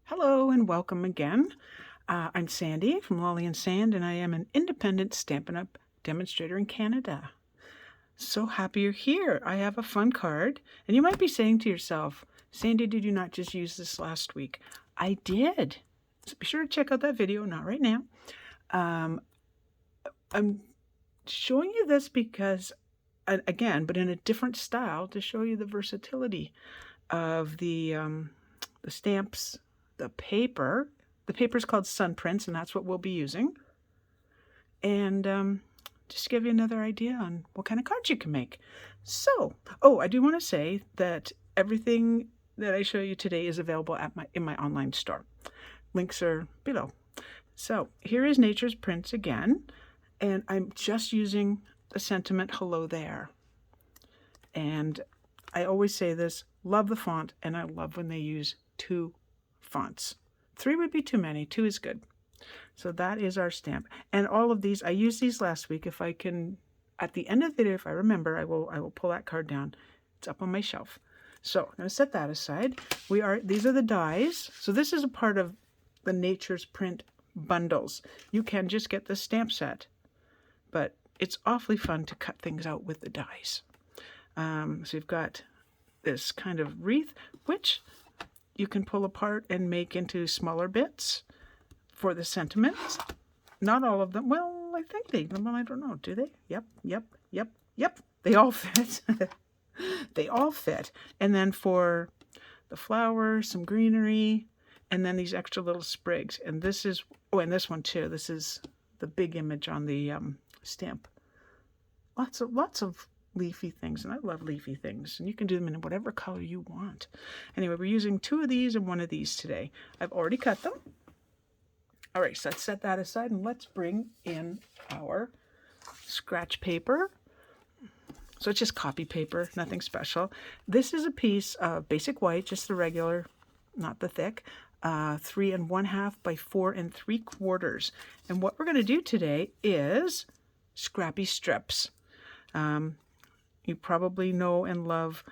Hello and welcome again. I'm Sandy from Lolly and Sand, and I am an independent Stampin' Up! Demonstrator in Canada. So happy you're here. I have a fun card, and you might be saying to yourself, Sandy, did you not just use this last week? I did. So be sure to check out that video, not right now. I'm showing you this because, again, but in a different style to show you the versatility of the stamps, the paper. The paper is called Sun Prints, and that's what we'll be using. And just to give you another idea on what kind of cards you can make. So, I do want to say that everything that I show you today is available at in my online store. Links are below. So here is Nature's Prints again, and I'm just using the sentiment "Hello There." And I always say this: love the font, and I love when they use 2 fonts. 3 would be too many. 2 is good. So that is our stamp. And all of these, I used these last week. If I can, at the end of the video, if I remember, I will pull that card down. It's up on my shelf. So I'm going to set that aside. These are the dies. So this is a part of the Nature's Print bundles. You can just get the stamp set, but it's awfully fun to cut things out with the dies. So you've got this kind of wreath, which you can pull apart and make into smaller bits for the sentiments. Not all of them. Well, I think I don't know. Do they? Yep. They all fit. They all fit. And then for the flowers, some greenery, and then these extra little sprigs. And this is, and this one too. This is the big image on the stamp. Lots of leafy things, and I love leafy things, and you can do them in whatever color you want. Anyway, we're using 2 of these and 1 of these today. I've already cut them. All right, so let's set that aside, and let's bring in our scratch paper. So it's just copy paper, nothing special. This is a piece of basic white, just the regular, not the thick, 3 1/2 by 4 3/4. And what we're going to do today is Scrappy strips. You probably know and love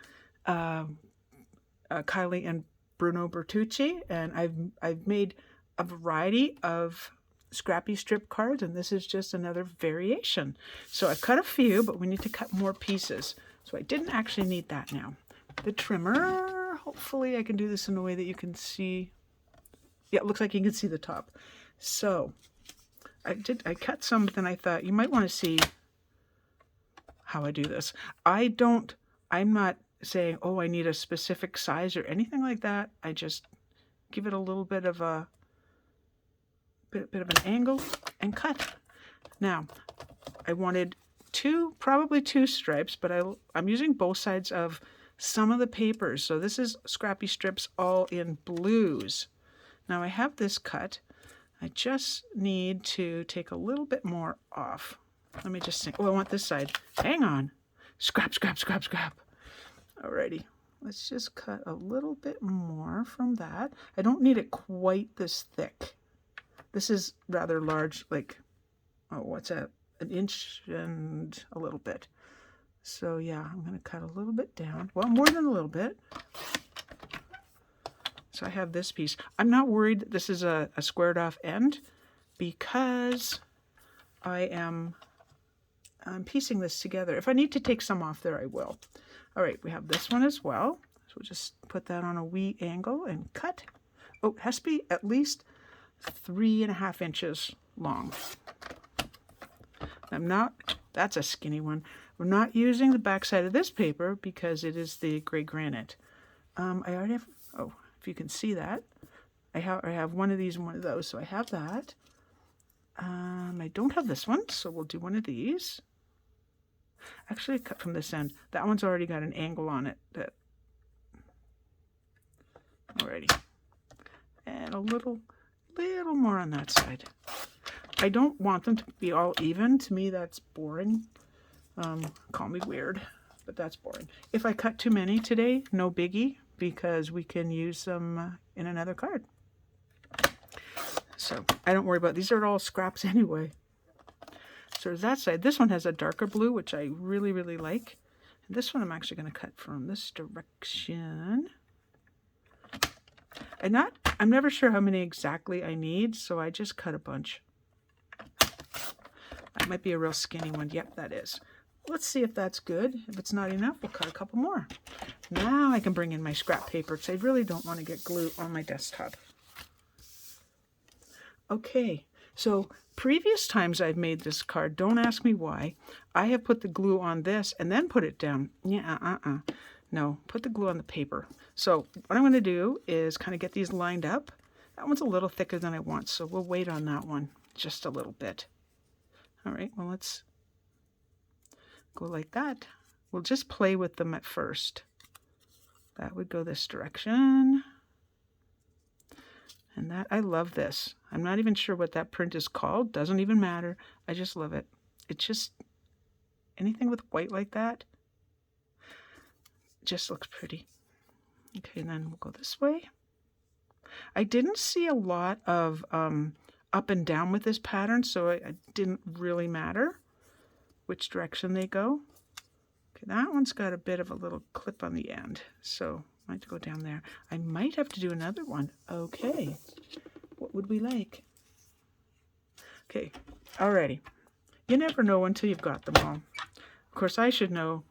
Kylie and Bruno Bertucci, and I've made a variety of Scrappy strip cards, and this is just another variation. So I've cut a few, but we need to cut more pieces. So I didn't actually need that now. The trimmer, hopefully I can do this in a way that you can see. Yeah, it looks like you can see the top. So I cut some, but then I thought you might want to see how I do this. I'm not saying, oh, I need a specific size or anything like that. I just give it a little bit of a bit of an angle and cut. Now, I wanted probably two stripes, but I'm using both sides of some of the papers. So this is Scrappy strips all in blues. Now I have this cut. I just need to take a little bit more off. Let me just think. Oh, I want this side. Hang on. Scrap. Alrighty. Let's just cut a little bit more from that. I don't need it quite this thick. This is rather large, like, an inch and a little bit. So yeah, I'm going to cut a little bit down. Well, more than a little bit. So I have this piece. I'm not worried that this is a squared off end because I'm piecing this together. If I need to take some off there, I will. All right, we have this one as well. So we'll just put that on a wee angle and cut. Oh, it has to be at least 3.5 inches long. That's a skinny one. We're not using the back side of this paper because it is the gray granite. I already have, if you can see that, I have one of these and one of those, so I have that. I don't have this one, so we'll do one of these. Actually, I cut from this end. That one's already got an angle on it. Alrighty. And a little more on that side. I don't want them to be all even. To me, that's boring. Call me weird, but that's boring. If I cut too many today, no biggie, because we can use them in another card. So I don't worry about, these are all scraps anyway. So there's that side. This one has a darker blue, which I really, really like. And this one I'm actually going to cut from this direction. I'm never sure how many exactly I need, so I just cut a bunch. That might be a real skinny one. Yep, that is. Let's see if that's good. If it's not enough, we'll cut a couple more. Now I can bring in my scrap paper because I really don't want to get glue on my desktop. Okay, so previous times I've made this card, don't ask me why, I have put the glue on this and then put it down. Yeah, no, put the glue on the paper. So what I'm going to do is kind of get these lined up. That one's a little thicker than I want, so we'll wait on that one just a little bit. All right, well, let's go like that. We'll just play with them at first. That would go this direction. And that, I love this. I'm not even sure what that print is called. Doesn't even matter. I just love it. It's just, anything with white like that just looks pretty. Okay, then we'll go this way. I didn't see a lot of up and down with this pattern, so it didn't really matter which direction they go. Okay, that one's got a bit of a little clip on the end, so I might go down there. I might have to do another one. Okay, what would we like? Okay, alrighty. You never know until you've got them all. Of course, I should know.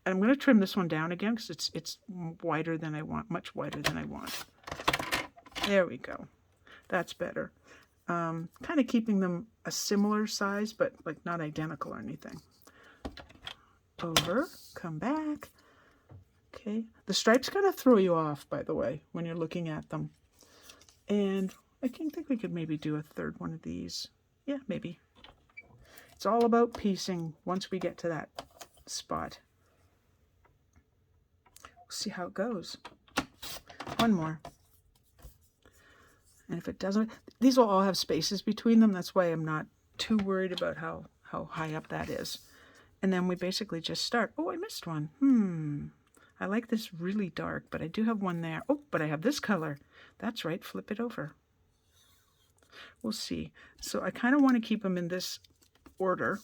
And I'm going to trim this one down again because it's wider than I want, much wider than I want. There we go. That's better. Kind of keeping them a similar size, but like not identical or anything. Over, come back. Okay, the stripes kind of throw you off, by the way, when you're looking at them. And I think we could maybe do a third one of these. Yeah, maybe. It's all about piecing once we get to that spot. We'll see how it goes. One more. And if it doesn't, these will all have spaces between them. That's why I'm not too worried about how high up that is. And then we basically just start. Oh, I missed one. I like this really dark, but I do have one there. Oh, but I have this color. That's right, flip it over. We'll see. So I kind of want to keep them in this order.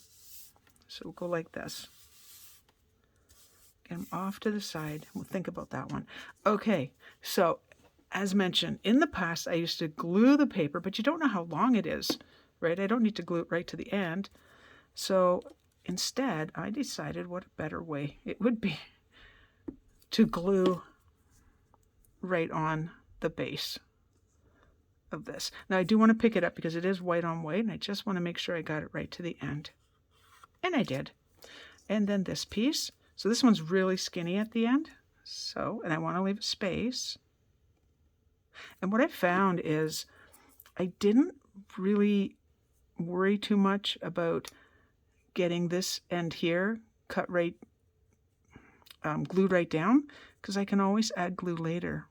So we'll go like this. Get them off to the side. We'll think about that one. Okay, so as mentioned, in the past, I used to glue the paper, but you don't know how long it is, right? I don't need to glue it right to the end. So instead, I decided what a better way it would be to glue right on the base of this. Now, I do want to pick it up because it is white on white, and I just want to make sure I got it right to the end. And I did. And then this piece. So this one's really skinny at the end. So, and I want to leave a space. And what I found is I didn't really worry too much about getting this end here cut right, glued right down, because I can always add glue later.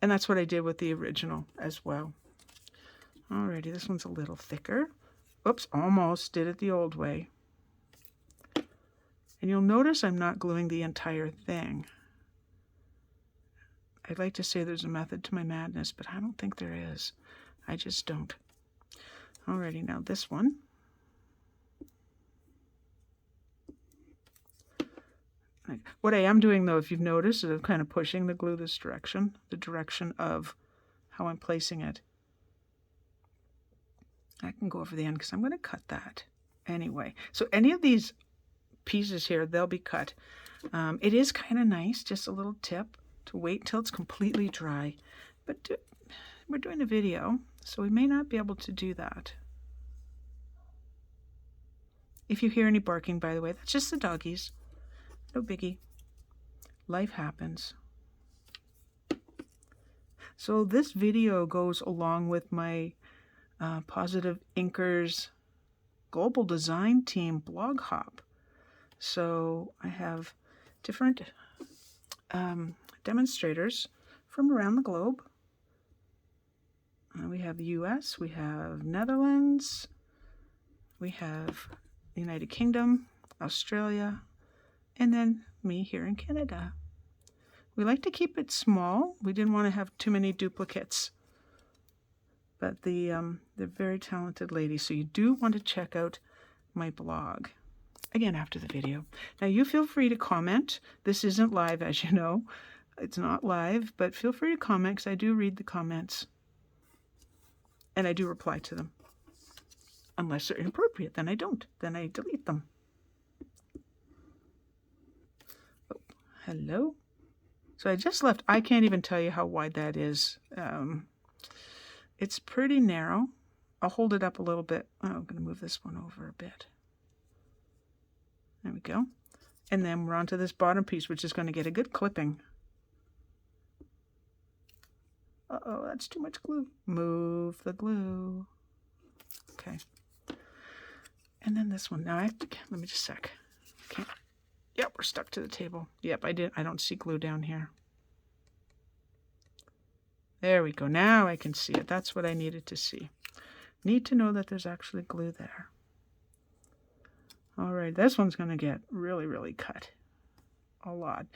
And that's what I did with the original as well. Alrighty, this one's a little thicker. Oops, almost did it the old way. And you'll notice I'm not gluing the entire thing. I'd like to say there's a method to my madness, but I don't think there is. I just don't. Alrighty, now this one. What I am doing, though, if you've noticed, is I'm kind of pushing the glue this direction, the direction of how I'm placing it. I can go over the end because I'm going to cut that anyway. So any of these pieces here, they'll be cut. It is kind of nice, just a little tip, to wait till it's completely dry. But we're doing a video, so we may not be able to do that. If you hear any barking, by the way, that's just the doggies. No biggie. Life happens. So this video goes along with my Positive Inkers Global Design Team blog hop. So I have different demonstrators from around the globe. We have the US, we have Netherlands, we have the United Kingdom, Australia, and then me here in Canada. We like to keep it small. We didn't want to have too many duplicates. But they're very talented ladies, so you do want to check out my blog. Again, after the video. Now, you feel free to comment. This isn't live, as you know. It's not live, but feel free to comment because I do read the comments. And I do reply to them. Unless they're inappropriate, then I don't. Then I delete them. Oh, hello. So I just left, I can't even tell you how wide that is. It's pretty narrow. I'll hold it up a little bit. Oh, I'm going to move this one over a bit. There we go. And then we're onto this bottom piece, which is going to get a good clipping. Uh-oh, that's too much glue. Move the glue. Okay. And then this one. Now I have to, let me just a sec. Okay. Yep, we're stuck to the table. Yep, I don't see glue down here. There we go. Now I can see it. That's what I needed to see. Need to know that there's actually glue there. All right, this one's going to get really, really cut. A lot.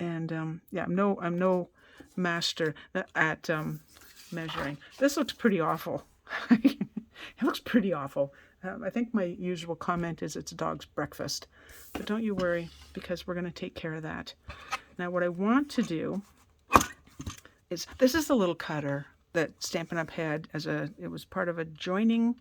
And yeah, I'm no master at measuring. This looks pretty awful. It looks pretty awful. I think my usual comment is it's a dog's breakfast. But don't you worry, because we're going to take care of that. Now what I want to do is, this is the little cutter that Stampin' Up! Had as it was part of a joining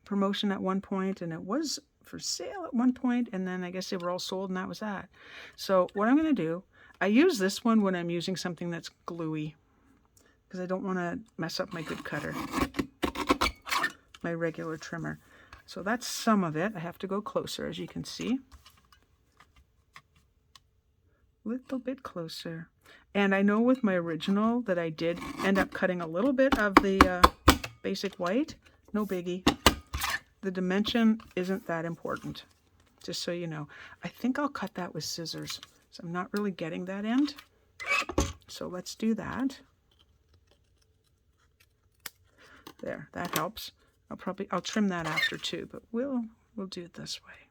promotion at one point, and it was for sale at one point, and then I guess they were all sold and that was that. So what I'm going to do, I use this one when I'm using something that's gluey, because I don't want to mess up my good cutter, my regular trimmer. So that's some of it. I have to go closer, as you can see. A little bit closer. And I know with my original that I did end up cutting a little bit of the basic white. No biggie. The dimension isn't that important, just so you know. I think I'll cut that with scissors. So I'm not really getting that end. So let's do that. There, that helps. I'll trim that after too, but we'll do it this way.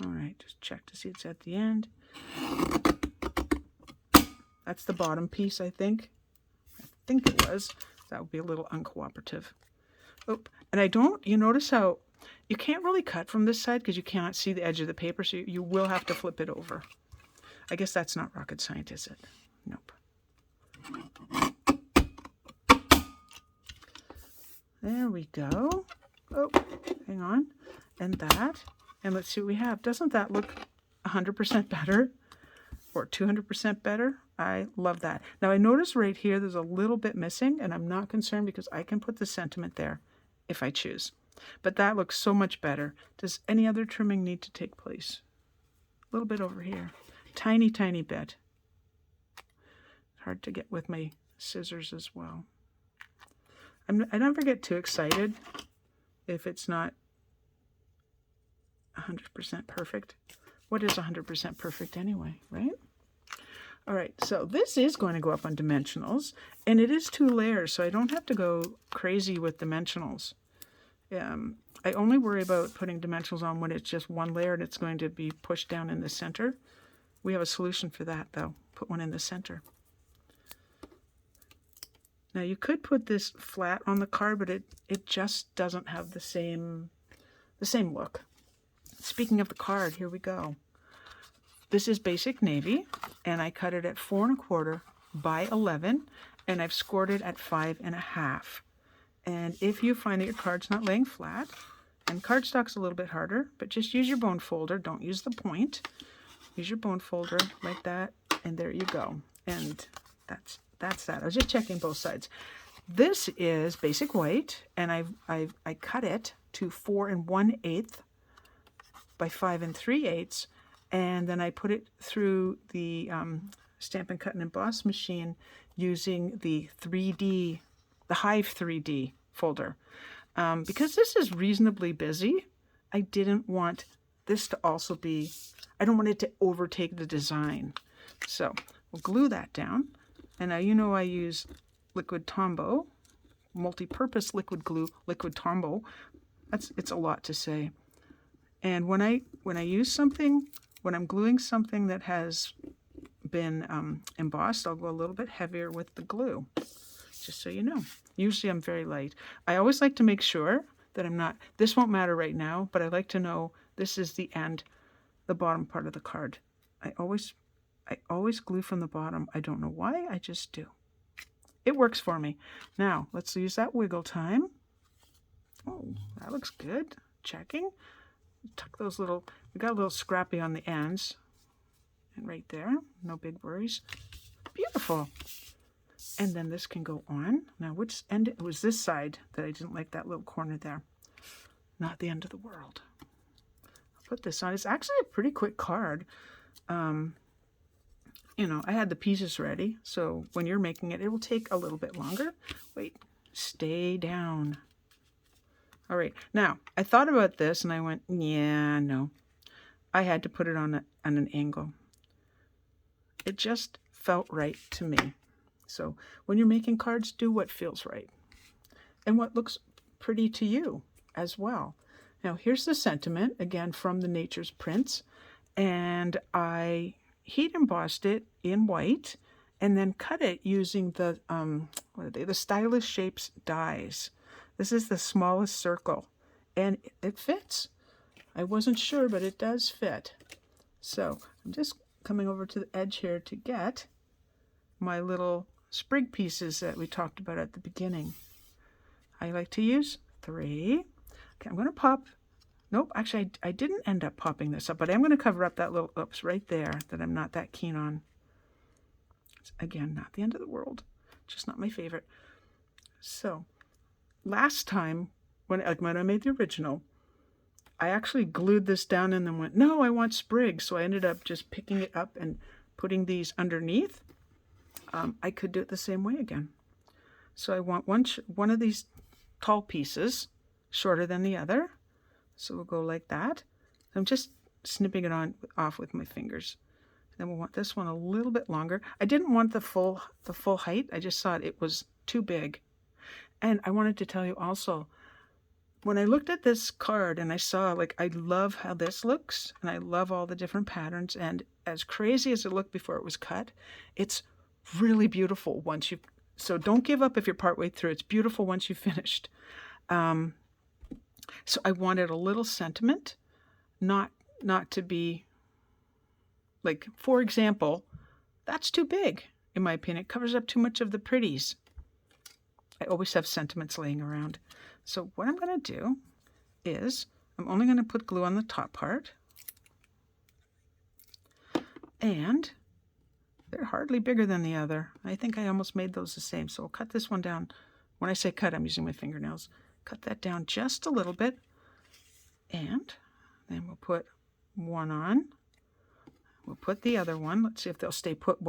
All right, just check to see it's at the end. That's the bottom piece, I think. I think it was. That would be a little uncooperative. Oh, and you notice how you can't really cut from this side because you cannot see the edge of the paper, so you will have to flip it over. I guess that's not rocket science, is it? Nope. There we go. Oh, hang on. And that. And let's see what we have. Doesn't that look 100% better? Or 200% better? I love that. Now I notice right here there's a little bit missing, and I'm not concerned because I can put the sentiment there if I choose. But that looks so much better. Does any other trimming need to take place? A little bit over here. Tiny, tiny bit. Hard to get with my scissors as well. I never get too excited if it's not 100% perfect. What is 100% perfect anyway, right? All right, so this is going to go up on dimensionals, and it is 2 layers, so I don't have to go crazy with dimensionals. I only worry about putting dimensionals on when it's just 1 layer and it's going to be pushed down in the center. We have a solution for that, though. Put one in the center. Now, you could put this flat on the card, but it just doesn't have the same look. Speaking of the card, here we go. This is basic navy, and I cut it at 4 1/4 by 11, and I've scored it at 5 1/2. And if you find that your card's not laying flat, and cardstock's a little bit harder, but just use your bone folder. Don't use the point. Use your bone folder like that, and there you go. And that's that. I was just checking both sides. This is basic white, and I cut it to 4 1/8 by 5 3/8, and then I put it through the Stampin' Cut and Emboss machine using the 3D, the Hive 3D folder. Because this is reasonably busy, I didn't want this to also be, I don't want it to overtake the design. So we'll glue that down. And now you know I use liquid Tombow, multi-purpose liquid glue, liquid Tombow. It's a lot to say. And when I use something, when I'm gluing something that has been embossed, I'll go a little bit heavier with the glue, just so you know. Usually I'm very light. I always like to make sure that I'm not, this won't matter right now, but I like to know this is the end, the bottom part of the card. I always glue from the bottom. I don't know why, I just do. It works for me. Now, let's use that wiggle time. Oh, that looks good. Checking. Tuck those little, we got a little scrappy on the ends. And right there, no big worries. Beautiful. And then this can go on. Now, which end? It was this side that I didn't like, that little corner there. Not the end of the world. I'll put this on. It's actually a pretty quick card. You know, I had the pieces ready, so when you're making it, it will take a little bit longer. Wait, stay down. All right, now, I thought about this and I went, yeah, no. I had to put it on an angle. It just felt right to me. So when you're making cards, do what feels right and what looks pretty to you as well. Now, here's the sentiment, again, from the Nature's Prints, and I heat embossed it in white and then cut it using the, what are they? The Stylish Shapes dies. This is the smallest circle, and it fits. I wasn't sure, but it does fit. So I'm just coming over to the edge here to get my little sprig pieces that we talked about at the beginning. I like to use 3. Okay, I'm going to pop. Nope, actually, I didn't end up popping this up, but I'm going to cover up that little oops right there that I'm not that keen on. It's, again, not the end of the world, just not my favorite. So last time, when I made the original, I actually glued this down and then went, no, I want sprigs. So I ended up just picking it up and putting these underneath. I could do it the same way again. So I want one of these tall pieces shorter than the other. So we'll go like that. I'm just snipping it off with my fingers. Then we'll want this one a little bit longer. I didn't want the full height. I just thought it was too big. And I wanted to tell you also, when I looked at this card and I saw, like, I love how this looks and I love all the different patterns, and as crazy as it looked before it was cut, it's really beautiful once you, so don't give up if you're partway through. It's beautiful once you've finished. So I wanted a little sentiment, not to be, like, for example, that's too big, in my opinion. It covers up too much of the pretties. I always have sentiments laying around. So what I'm going to do is I'm only going to put glue on the top part. And they're hardly bigger than the other. I think I almost made those the same. So I'll cut this one down. When I say cut, I'm using my fingernails. Cut that down just a little bit. And then we'll put one on. We'll put the other one. Let's see if they'll stay put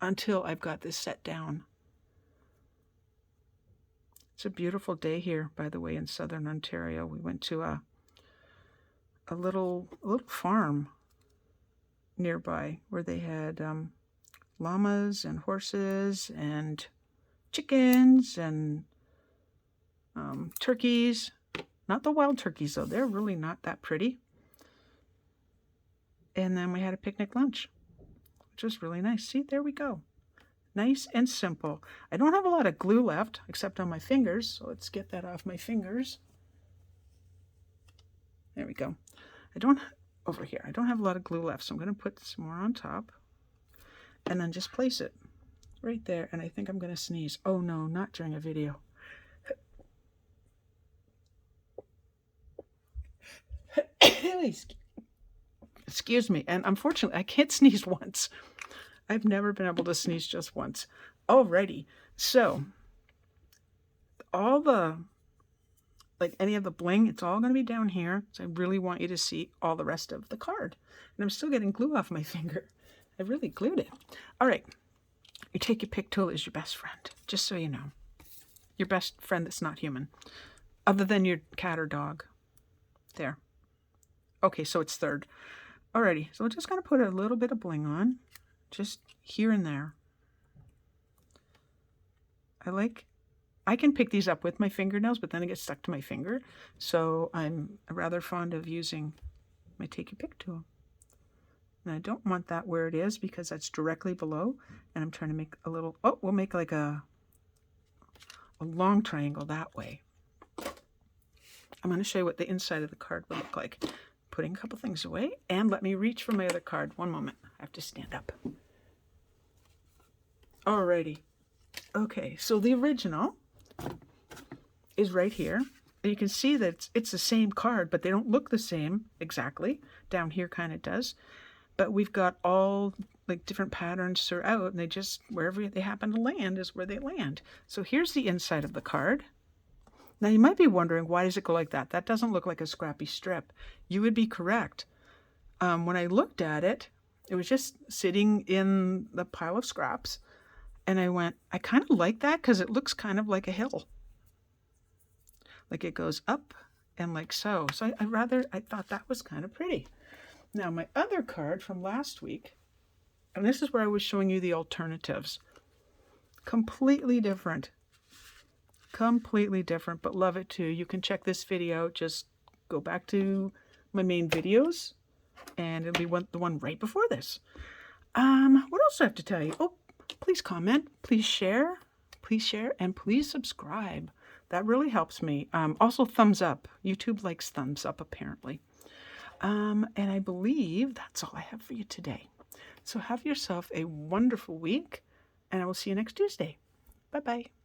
until I've got this set down. It's a beautiful day here, by the way, in southern Ontario. We went to a little farm nearby where they had llamas and horses and chickens and turkeys. Not the wild turkeys, though. They're really not that pretty. And then we had a picnic lunch, which was really nice. See, there we go. Nice and simple. I don't have a lot of glue left, except on my fingers. So let's get that off my fingers. There we go. Over here, I don't have a lot of glue left, so I'm going to put some more on top. And then just place it right there. And I think I'm going to sneeze. Oh no, not during a video. Excuse me. And unfortunately, I can't sneeze once. I've never been able to sneeze just once. Alrighty. So, all the, like any of the bling, it's all going to be down here. So I really want you to see all the rest of the card. And I'm still getting glue off my finger. I really glued it. All right. Your Take Your Pick tool is your best friend, just so you know. Your best friend that's not human, other than your cat or dog. There. Okay, so it's third. Alrighty, so we're just going to put a little bit of bling on, just here and there. I can pick these up with my fingernails, but then it gets stuck to my finger. So I'm rather fond of using my Take Your Pick tool. And I don't want that where it is because that's directly below. And I'm trying to make a little, we'll make like a long triangle that way. I'm going to show you what the inside of the card will look like. putting a couple things away, and let me reach for my other card. One moment. I have to stand up. Alrighty. Okay, so the original is right here. And you can see that it's the same card, but they don't look the same exactly. Down here kind of does. But we've got all like different patterns throughout, and they just, wherever they happen to land is where they land. So here's the inside of the card. Now you might be wondering, why does it go like that? That doesn't look like a scrappy strip. You would be correct. When I looked at it, it was just sitting in the pile of scraps. And I went, I kind of like that because it looks kind of like a hill. Like it goes up and like so. So I thought that was kind of pretty. Now my other card from last week, and this is where I was showing you the alternatives. Completely different. Completely different, but love it too. You can check this video out. Just go back to my main videos and it'll be the one right before this. What else do I have to tell you? Oh, please comment, please share, and please subscribe. That really helps me. Also thumbs up. YouTube likes thumbs up apparently. And I believe that's all I have for you today. So have yourself a wonderful week, and I will see you next Tuesday. Bye-bye.